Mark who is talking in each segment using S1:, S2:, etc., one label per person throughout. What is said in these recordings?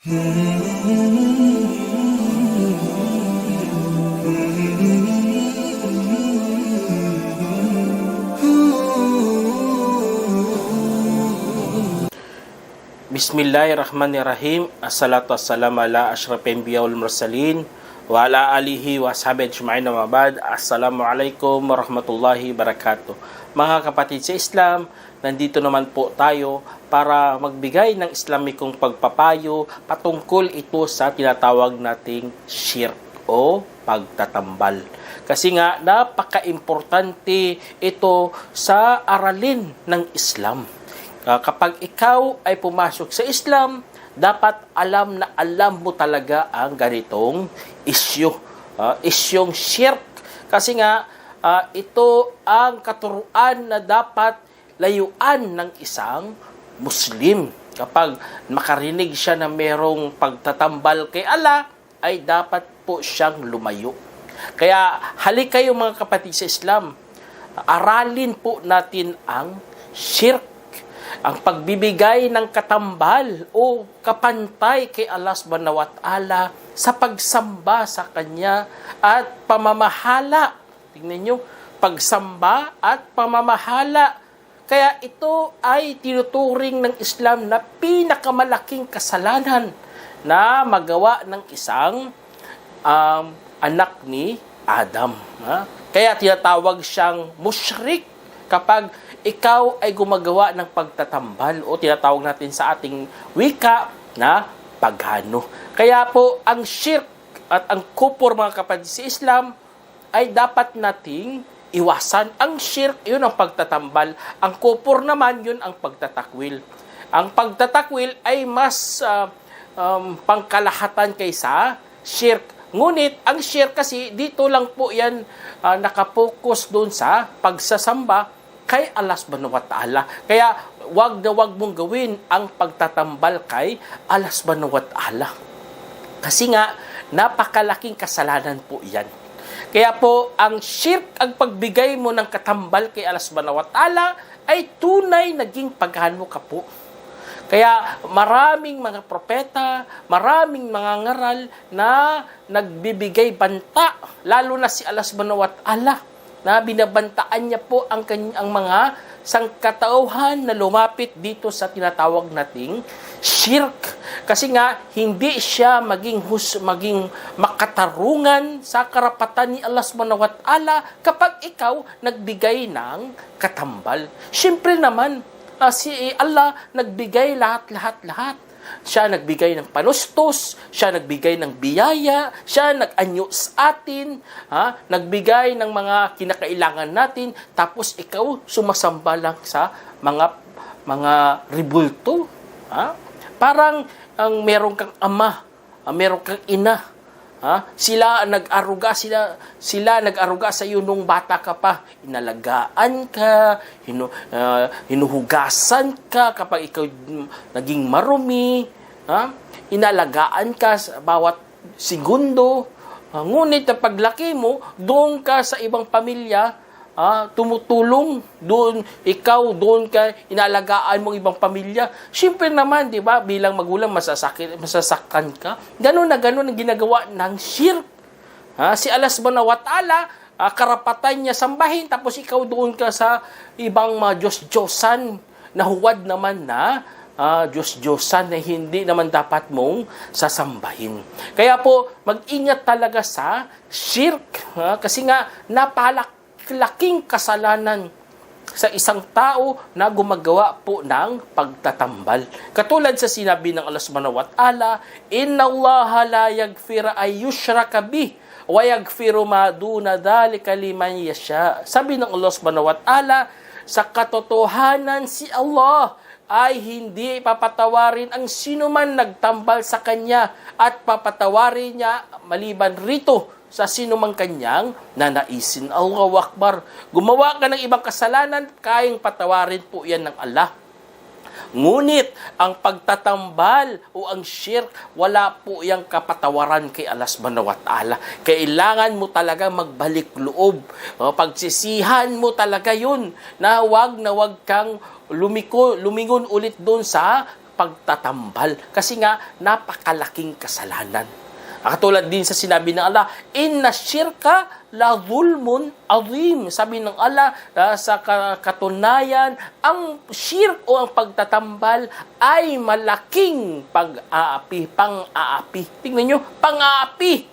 S1: Bismillahirrahmanirrahim. Assalatu wassalamu ala asyrafil anbiya wal mursalin wa ala alihi wa sahbihi ajma'in wa ba'd. Assalamualaikum warahmatullahi wabarakatuh. Mga kapatid sa Islam, nandito naman po tayo para magbigay ng Islamikong pagpapayo patungkol ito sa tinatawag nating shirk o pagtatambal. Kasi nga, napaka-importante ito sa aralin ng Islam. Kapag ikaw ay pumasok sa Islam, dapat alam mo talaga ang ganitong isyu. Isyong shirk. Kasi nga, ito ang katuruan na dapat layuan ng isang Muslim. Kapag makarinig siya na merong pagtatambal kay Allah, ay dapat po siyang lumayo. Kaya halik kayo mga kapatid sa Islam, aralin po natin ang shirk. Ang pagbibigay ng katambal o kapantay kay Allah subhanahu wa ta'ala sa pagsamba sa Kanya at pamamahala. Tingnan nyo, pagsamba at pamamahala. Kaya ito ay tinuturing ng Islam na pinakamalaking kasalanan na magawa ng isang anak ni Adam. Kaya tinatawag siyang musyrik kapag ikaw ay gumagawa ng pagtatambal o tinatawag natin sa ating wika na pagano. Kaya po ang shirk at ang kufur mga kapatid sa Islam ay dapat nating iwasan. Ang shirk, yun ang pagtatambal. Ang kufur naman, yun ang pagtatakwil. Ang pagtatakwil ay mas pangkalahatan kaysa shirk. Ngunit, ang shirk kasi, dito lang po yan nakapokus doon sa pagsasamba kay Allah subhanahu wa ta'ala. Kaya, wag na wag mong gawin ang pagtatambal kay Allah subhanahu wa ta'ala. Kasi nga, napakalaking kasalanan po yan. Kaya po, ang shirk, ang pagbigay mo ng katambal kay Allah subhanahu wa ta'ala, ay tunay naging paghano ka po. Kaya maraming mga propeta, maraming mga ngaral na nagbibigay banta, lalo na si Allah subhanahu wa ta'ala, na binabantaan niya po ang mga sangkatauhan na lumapit dito sa tinatawag nating shirk. Kasi nga, hindi siya maging makatarungan sa karapatan ni Allah subhanahu wa ta'ala kapag ikaw nagbigay ng katambal. Siyempre naman, si Allah nagbigay lahat. Siya nagbigay ng panustos, siya nagbigay ng biyaya, siya nag-anyo sa atin, nagbigay ng mga kinakailangan natin, tapos ikaw sumasamba lang sa mga ribulto. Parang meron kang ama, meron kang ina. Sila nag-aruga sa iyo nung bata ka pa. Inalagaan ka, hinuhugasan ka kapag ikaw naging marumi. Inalagaan ka sa bawat segundo. Ngunit na paglaki mo, doon ka sa ibang pamilya, tumutulong doon ka inalagaan mong ibang pamilya. Siyempre naman, 'di ba, bilang magulang masasaktan ka. Ganun ang ginagawa ng shirk. Si Allah subhanahu wa ta'ala, karapatan niya sambahin, tapos ikaw doon ka sa ibang mga Diyos-Diyosan na huwad naman na Diyos-Diyosan na hindi naman dapat mong sasambahin. Kaya po, mag-ingat talaga sa shirk. Kasi nga, napalaking kasalanan sa isang tao na gumagawa po ng pagtatambal. Katulad sa sinabi ng Allah subhanahu wa ta'ala, "Inna Allaha la yaghfiru ay yushraka bih wa yaghfiru ma duna dhalika liman yasha." Sabi ng Allah subhanahu wa ta'ala, sa katotohanan si Allah ay hindi papatawarin ang sino man nagtambal sa Kanya at papatawarin niya maliban rito sa sino mang kanyang nanaisin. Allahu Akbar. Gumawa ka ng ibang kasalanan, kayang patawarin po yan ng Allah. Ngunit, ang pagtatambal o ang shirk, wala po yung kapatawaran kay Allah subhanahu wa ta'ala. Kailangan mo talaga magbalik loob. Pagsisihan mo talaga yun, na wag kang lumingon ulit doon sa pagtatambal. Kasi nga, napakalaking kasalanan. Katulad din sa sinabi ng Allah, inna syirka la zulmun azim. Sabi ng Allah, sa katunayan, ang syirk o ang pagtatambal ay malaking pang-aapi. Tingnan nyo, pang-aapi.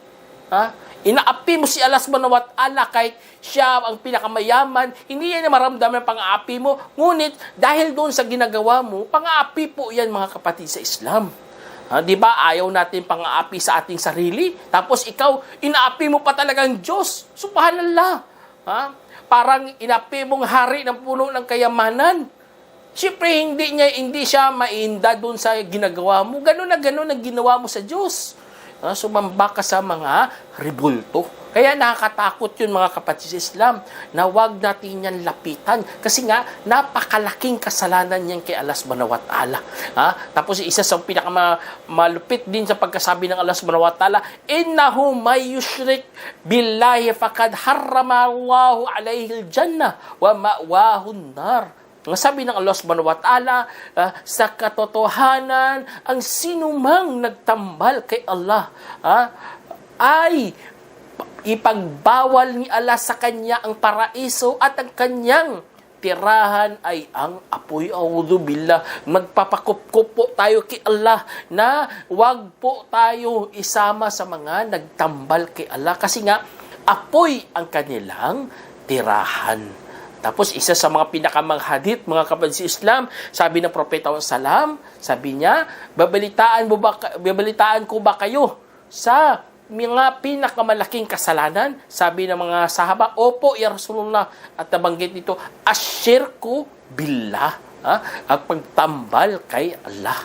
S1: Inaapi mo si Allah subhanahu wa ta'ala kahit siya ang pinakamayaman, hindi yan maramdaman ang pang-aapi mo. Ngunit, dahil doon sa ginagawa mo, pang-aapi po yan mga kapatid sa Islam. Di ba ayaw natin pang-aapi sa ating sarili? Tapos ikaw, inaapi mo pa talagang Diyos. Subhanallah. Parang inaapi mong hari ng puno ng kayamanan. Siyempre, hindi siya mainda doon sa ginagawa mo. Ganun ang ginawa mo sa Diyos. Sumamba ka sa mga ribulto. Kaya nakakatakot yun mga kapatid sa Islam na huwag natin yan lapitan. Kasi nga, napakalaking kasalanan yan kay Allah subhanahu wa ta'ala. Tapos isa sa pinakamalupit din sa pagkasabi ng Allah subhanahu wa ta'ala, innahu may yushrik billahi faqad harrama Allahu alayhi al-jannah wa ma'wahu nar. Ang sabi ng Allah subhanahu wa ta'ala, sa katotohanan, ang sinumang nagtambal kay Allah ay ipagbawal ni Allah sa kanya ang paraiso at ang kanyang tirahan ay ang apoy. A'udhu billah. Magpapakup-kup po tayo kay Allah na wag po tayo isama sa mga nagtambal kay Allah kasi nga apoy ang kanilang tirahan. Tapos isa sa mga pinakamang hadith, mga kapatid sa Islam, sabi ng Propeta Salam, sabi niya, babalitaan ko ba kayo sa mga pinakamalaking kasalanan? Sabi ng mga sahaba, opo ya Rasulullah. At nabanggit nito, asyirku billah, ang pagtambal kay Allah.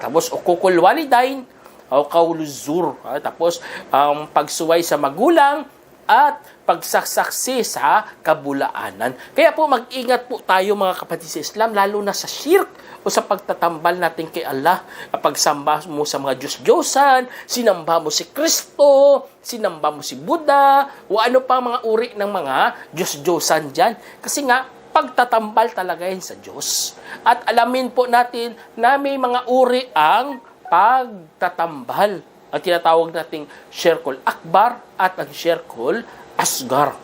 S1: Tapos ukukul walidain o kauluzur. Tapos ang pagsuway sa magulang at pagsasaksi sa kabulaanan. Kaya po mag-ingat po tayo mga kapatid sa Islam, lalo na sa shirk o sa pagtatambal natin kay Allah. Pagsamba mo sa mga Diyos-Diyosan, sinamba mo si Kristo, sinamba mo si Buddha, o ano pa mga uri ng mga Diyos-Diyosan dyan. Kasi nga, pagtatambal talaga yan sa Diyos. At alamin po natin na may mga uri ang pagtatambal. Ang tinatawag nating Shirkul Akbar at ang Shirkul Asgar.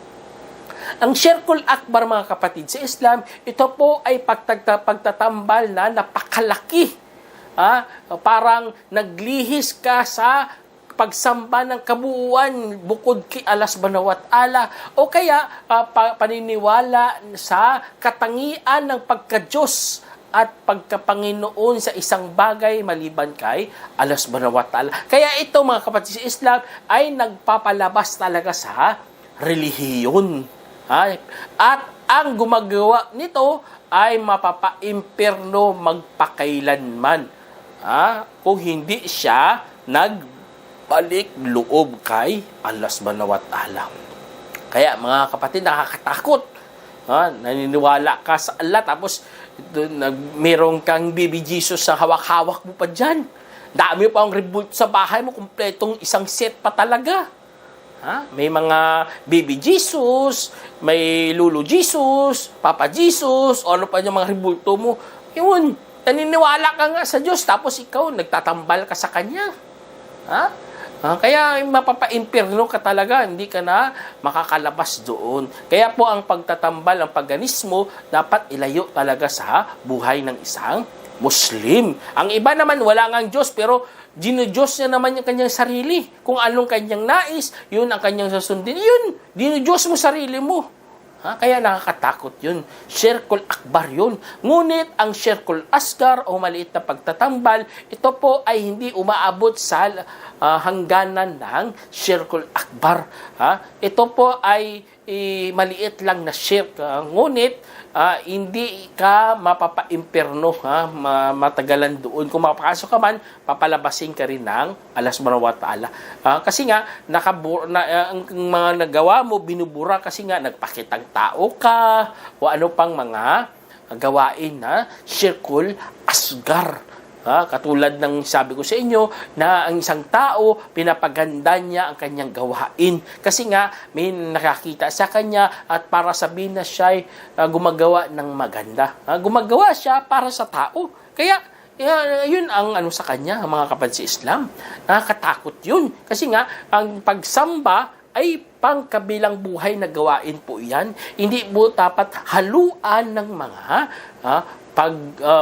S1: Ang Shirkul Akbar, mga kapatid sa Islam, ito po ay pagtatambal na napakalaki. Parang naglihis ka sa pagsamba ng kabuuan bukod kay Allah subhanahu wa ta'ala o kaya paniniwala sa katangian ng pagka-Diyos at pagkapanginoon sa isang bagay maliban kay Allah subhanahu wa ta'ala. Kaya ito mga kapatid sa Islam ay nagpapalabas talaga sa relihiyon. At ang gumagawa nito ay mapapa-impyerno magpakailanman. Kung hindi siya nagbalik loob kay Allah subhanahu wa ta'ala. Kaya mga kapatid, nakakatakot. Naniniwala ka sa Allah tapos merong kang baby Jesus sa hawak-hawak mo pa dyan. Dami pa ang revolt sa bahay mo, kumpletong isang set pa talaga. May mga baby Jesus, may lulu Jesus, papa Jesus, o ano pa yung mga rebulto mo. Yun, naniniwala ka nga sa Diyos tapos ikaw nagtatambal ka sa Kanya. Kaya mapapa-impyerno ka talaga, hindi ka na makakalabas doon. Kaya po ang pagtatambal, ang paganismo, dapat ilayo talaga sa buhay ng isang Muslim. Ang iba naman, wala ngang Diyos, pero dinudiyos niya naman yung kanyang sarili. Kung anong kanyang nais, yun ang kanyang susundin. Yun, dinudiyos mo sarili mo. Kaya nakakatakot yun. Shirkul Akbar yun. Ngunit ang Shirkul Asgar o maliit na pagtatambal, ito po ay hindi umaabot sa hangganan ng Shirkul Akbar. Ito po ay maliit lang na shirk. Ngunit hindi ka mapapa-impyerno, matagalan doon. Kung makapasok ka man, papalabasin ka rin ng Allah subhanahu wa ta'ala. Kasi nga, ang mga nagawa mo, binubura kasi nga, nagpakitang tao ka, o ano pang mga gawain na Shirkul Asgar. Katulad ng sabi ko sa inyo na ang isang tao, pinapaganda niya ang kanyang gawain. Kasi nga, may nakakita sa kanya at para sabihin na siya ay gumagawa ng maganda. Gumagawa siya para sa tao. Kaya, Yun ang ano sa kanya, mga kapatid sa Islam. Nakakatakot yun. Kasi nga, ang pagsamba ay pangkabilang buhay na gawain po yan. Hindi po dapat haluan ng mga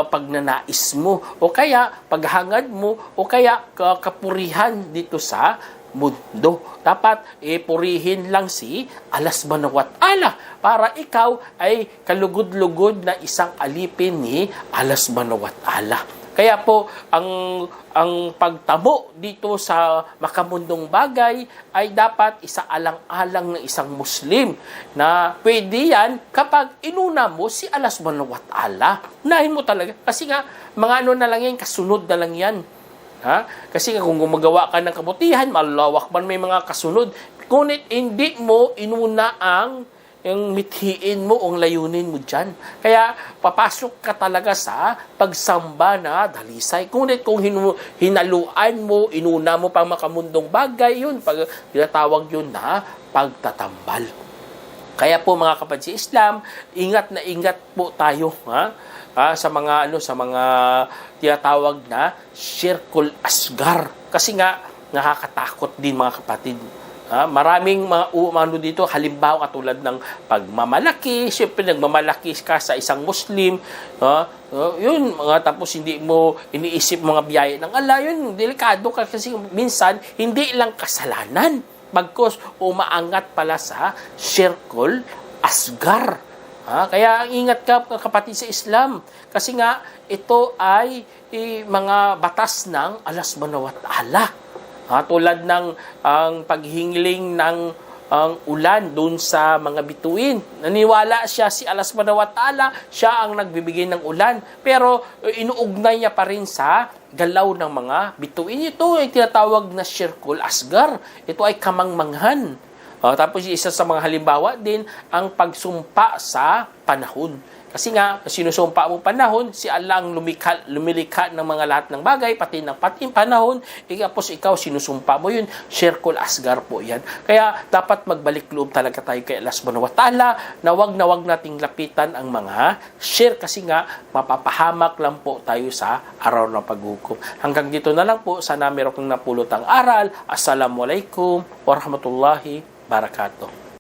S1: pagnanais mo o kaya paghangad mo o kaya kapurihan dito sa mundo. Dapat purihin lang si Allah subhanahu wa ta'ala para ikaw ay kalugod-lugod na isang alipin ni Allah subhanahu wa ta'ala. Kaya po, ang pagtamo dito sa makamundong bagay ay dapat isaalang-alang ng isang Muslim na pwede yan kapag inuna mo si Allah subhanahu wa ta'ala. Unahin mo talaga. Kasi nga, mga ano na lang yan, kasunod na lang yan. Kasi kung gumagawa ka ng kabutihan, malawak man may mga kasunod. Ngunit hindi mo inuna yung mithiin mo, ang layunin mo dyan. Kaya papasok ka talaga sa pagsamba na dalisay. Ngunit kung hinaluan mo, inuna mo pang makamundong bagay, yun, tinatawag yun na pagtatambal. Kaya po mga kapatid sa Islam, ingat na ingat po tayo sa mga tinatawag na syirkul asgar. Kasi nga nakakatakot din mga kapatid. Maraming mga dito, halimbawa katulad ng pagmamalaki. Siyempre nagmamalaki ka sa isang Muslim, yun, tapos hindi mo iniisip mga biyaya ng Allah, yun, delikado ka kasi minsan hindi lang kasalanan, bagkus umaangat pala sa syirkul asgar. Kaya ingat ka kapatid sa Islam, kasi nga ito ay mga batas ng Allah subhanahu wa ta'ala. Tulad ng ang paghingling ng ulan doon sa mga bituin. Naniwala siya si Allah subhanahu wa ta'ala, siya ang nagbibigay ng ulan. Pero inuugnay niya pa rin sa galaw ng mga bituin. Ito ay tinatawag na syirkul asgar. Ito ay kamangmanghan. Tapos isa sa mga halimbawa din ang pagsumpa sa panahon. Kasi nga, sinusumpa mo panahon, si Allah ang lumilikha ng mga lahat ng bagay, pati ng panahon, tapos ikaw sinusumpa mo yun, syirkul asgar po yan. Kaya dapat magbalik loob talaga tayo kay Allah subhanahu wa ta'ala, na wag nating lapitan ang mga syirk, kasi nga, mapapahamak lang po tayo sa araw ng paghukom. Hanggang dito na lang po, sana meron kang napulot ang aral. Assalamualaikum warahmatullahi wabarakatuh.